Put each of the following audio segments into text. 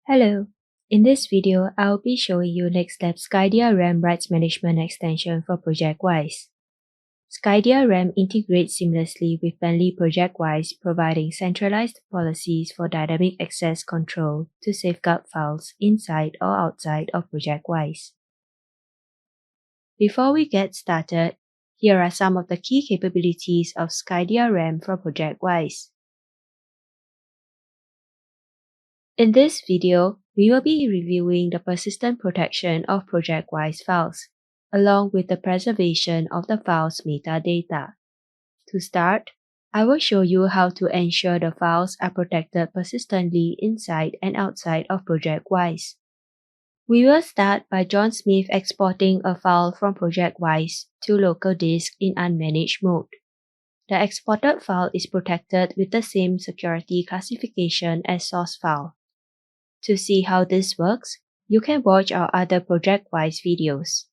Hello, in this video, I'll be showing you NextLabs SkyDRM Rights Management extension for ProjectWise. SkyDRM integrates seamlessly with Bentley ProjectWise, providing centralized policies for dynamic access control to safeguard files inside or outside of ProjectWise. Before we get started, here are some of the key capabilities of SkyDRM for ProjectWise. In this video, we will be reviewing the persistent protection of ProjectWise files, along with the preservation of the file's metadata. To start, I will show you how to ensure the files are protected persistently inside and outside of ProjectWise. We will start by John Smith exporting a file from ProjectWise to local disk in unmanaged mode. The exported file is protected with the same security classification as source file. To see how this works, you can watch our other ProjectWise videos.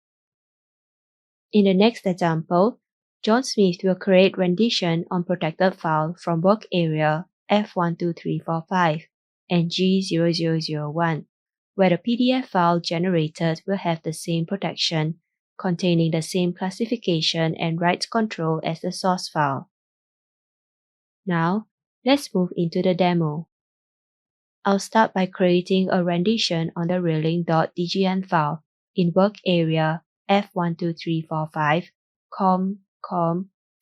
In the next example, John Smith will create rendition on protected file from work area F12345 and G0001, where the PDF file generated will have the same protection, containing the same classification and rights control as the source file. Now, let's move into the demo. I'll start by creating a rendition on the railing.dgn file in work area F12345 com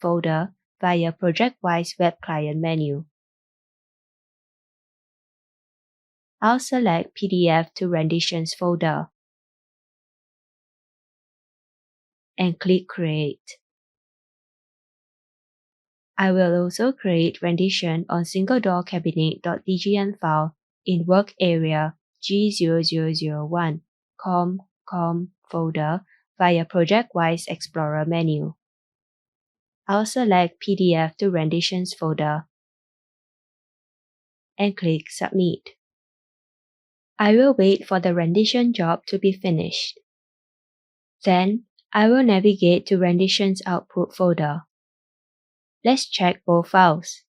folder via ProjectWise Web Client menu. I'll select PDF to Renditions folder and click Create. I will also create rendition on single-door cabinet.dgn file in work area G0001 com folder via ProjectWise Explorer menu. I'll select PDF to Renditions folder and click Submit. I will wait for the rendition job to be finished. Then, I will navigate to Renditions Output folder. Let's check both files.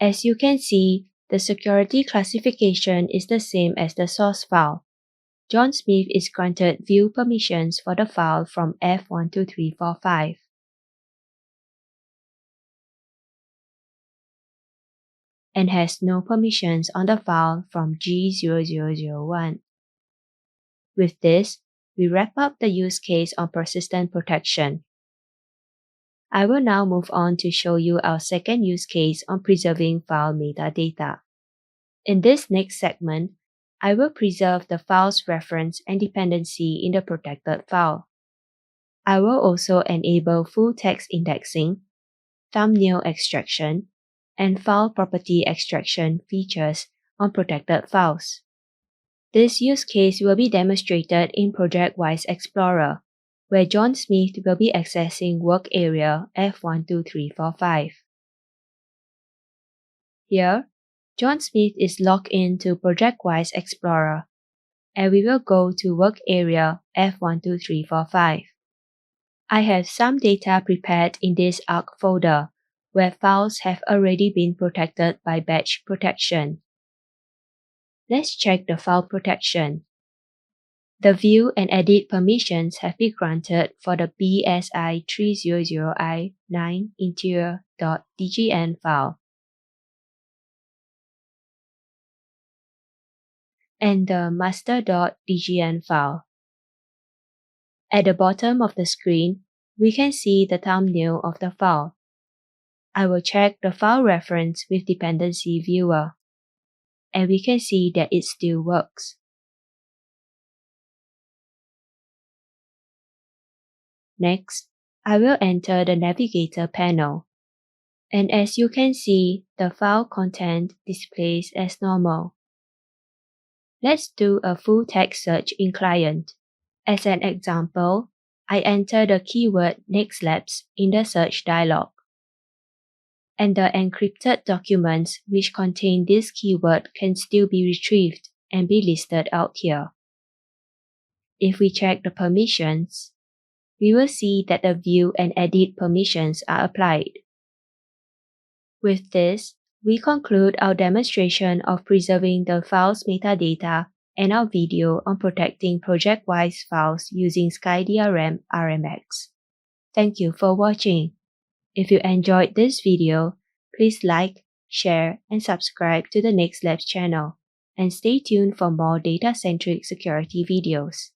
As you can see, the security classification is the same as the source file. John Smith is granted view permissions for the file from F12345. And has no permissions on the file from G0001. With this, we wrap up the use case on persistent protection. I will now move on to show you our second use case on preserving file metadata. In this next segment, I will preserve the file's reference and dependency in the protected file. I will also enable full text indexing, thumbnail extraction, and file property extraction features on protected files. This use case will be demonstrated in ProjectWise Explorer, where John Smith will be accessing work area F12345. Here, John Smith is logged into ProjectWise Explorer, and we will go to work area F12345. I have some data prepared in this ARC folder, where files have already been protected by batch protection. Let's check the file protection. The view and edit permissions have been granted for the BSI300i9 interior.dgn file and the master.dgn file. At the bottom of the screen, we can see the thumbnail of the file. I will check the file reference with Dependency Viewer, and we can see that it still works. Next, I will enter the Navigator panel, and as you can see, the file content displays as normal. Let's do a full text search in Client. As an example, I enter the keyword NextLabs in the search dialog, and the encrypted documents which contain this keyword can still be retrieved and be listed out here. If we check the permissions, we will see that the view and edit permissions are applied. With this, we conclude our demonstration of preserving the file's metadata and our video on protecting ProjectWise files using SkyDRM RMX. Thank you for watching. If you enjoyed this video, please like, share, and subscribe to the NextLabs channel, and stay tuned for more data-centric security videos.